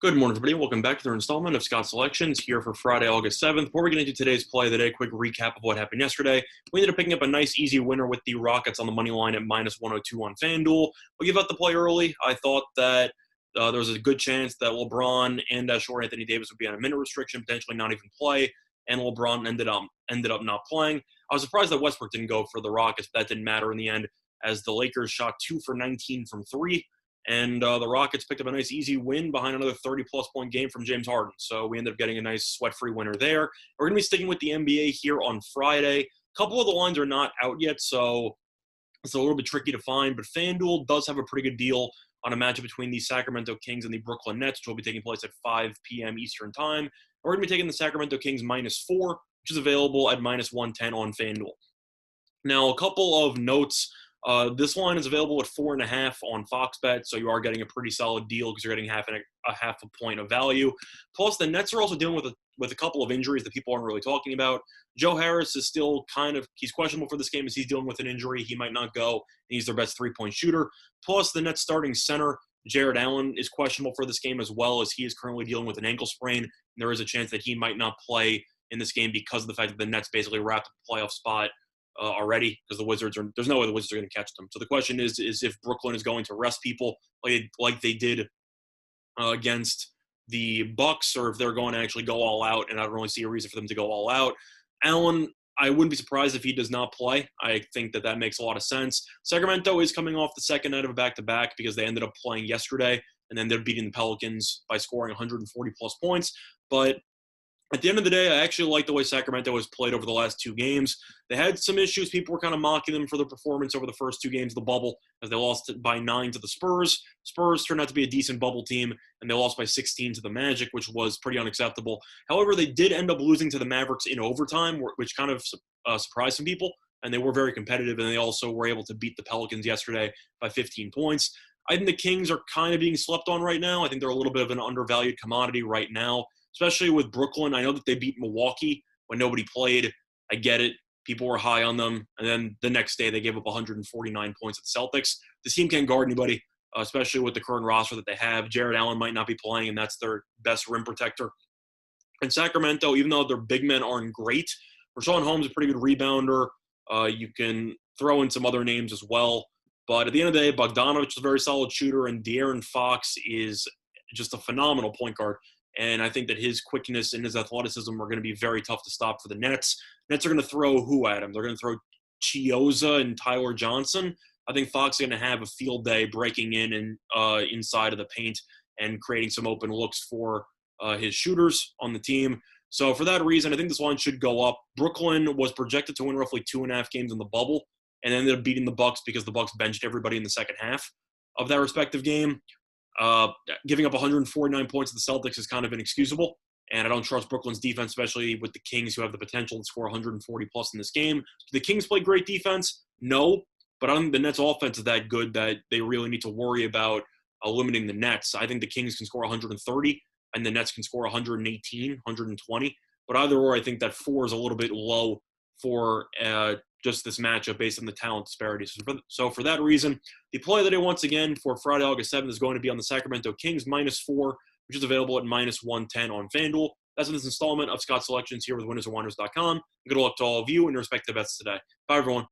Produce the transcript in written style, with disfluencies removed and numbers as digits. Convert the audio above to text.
Good morning, everybody. Welcome back to the installment of Scott Selections here for Friday, August 7th. Before we get into today's play of the day, quick recap of what happened yesterday. We ended up picking up a nice, easy winner with the Rockets on the money line at minus 102 on FanDuel. We'll give out the play early. I thought that there was a good chance that LeBron and short Anthony Davis would be on a minute restriction, potentially not even play, and LeBron ended up not playing. I was surprised that Westbrook didn't go for the Rockets, but that didn't matter in the end, as the Lakers shot 2 for 19 from three. And the Rockets picked up a nice, easy win behind another 30-plus point game from James Harden. So we ended up getting a nice sweat-free winner there. We're going to be sticking with the NBA here on Friday. A couple of the lines are not out yet, so it's a little bit tricky to find. But FanDuel does have a pretty good deal on a matchup between the Sacramento Kings and the Brooklyn Nets, which will be taking place at 5 p.m. Eastern Time. We're going to be taking the Sacramento Kings -4, which is available at -110 on FanDuel. Now, a couple of notes. This line is available at 4.5 on Fox Bet, so you are getting a pretty solid deal because you're getting half a point of value. Plus, the Nets are also dealing with a couple of injuries that people aren't really talking about. Joe Harris is still he's questionable for this game as he's dealing with an injury. He might not go, and he's their best three-point shooter. Plus, the Nets starting center, Jared Allen, is questionable for this game as well, as he is currently dealing with an ankle sprain. There is a chance that he might not play in this game because of the fact that the Nets basically wrapped up a playoff spot already, because there's no way the Wizards are going to catch them. So the question is if Brooklyn is going to rest people like they did against the Bucks, or if they're going to actually go all out, and I don't really see a reason for them to go all out. Allen, I wouldn't be surprised if he does not play. I think that makes a lot of sense. Sacramento is coming off the second night of a back-to-back because they ended up playing yesterday, and then they're beating the Pelicans by scoring 140-plus points. But at the end of the day, I actually like the way Sacramento has played over the last two games. They had some issues. People were kind of mocking them for their performance over the first two games of the bubble, as they lost by 9 to the Spurs. Spurs turned out to be a decent bubble team, and they lost by 16 to the Magic, which was pretty unacceptable. However, they did end up losing to the Mavericks in overtime, which kind of surprised some people, and they were very competitive, and they also were able to beat the Pelicans yesterday by 15 points. I think the Kings are kind of being slept on right now. I think they're a little bit of an undervalued commodity right now, especially with Brooklyn. I know that they beat Milwaukee when nobody played. I get it. People were high on them. And then the next day, they gave up 149 points at the Celtics. This team can't guard anybody, especially with the current roster that they have. Jared Allen might not be playing, and that's their best rim protector. And Sacramento, even though their big men aren't great, Rashawn Holmes is a pretty good rebounder. You can throw in some other names as well. But at the end of the day, Bogdanovich is a very solid shooter, and De'Aaron Fox is just a phenomenal point guard. And I think that his quickness and his athleticism are going to be very tough to stop for the Nets. Nets are going to throw who at him? They're going to throw Chioza and Tyler Johnson. I think Fox is going to have a field day breaking in and inside of the paint and creating some open looks for his shooters on the team. So for that reason, I think this line should go up. Brooklyn was projected to win roughly 2.5 games in the bubble and ended up beating the Bucks because the Bucks benched everybody in the second half of that respective game. Giving up 149 points to the Celtics is kind of inexcusable, and I don't trust Brooklyn's defense, especially with the Kings, who have the potential to score 140-plus in this game. Do the Kings play great defense? No, but I don't think the Nets' offense is that good that they really need to worry about limiting the Nets. I think the Kings can score 130, and the Nets can score 118, 120. But either or, I think that 4 is a little bit low for just this matchup based on the talent disparities. So for that reason, the play of the day once again for Friday, August 7th is going to be on the Sacramento Kings -4, which is available at -110 on FanDuel. That's in this installment of Scott Selections here with winnersandwonders.com. Good luck to all of you and your respective bets today. Bye, everyone.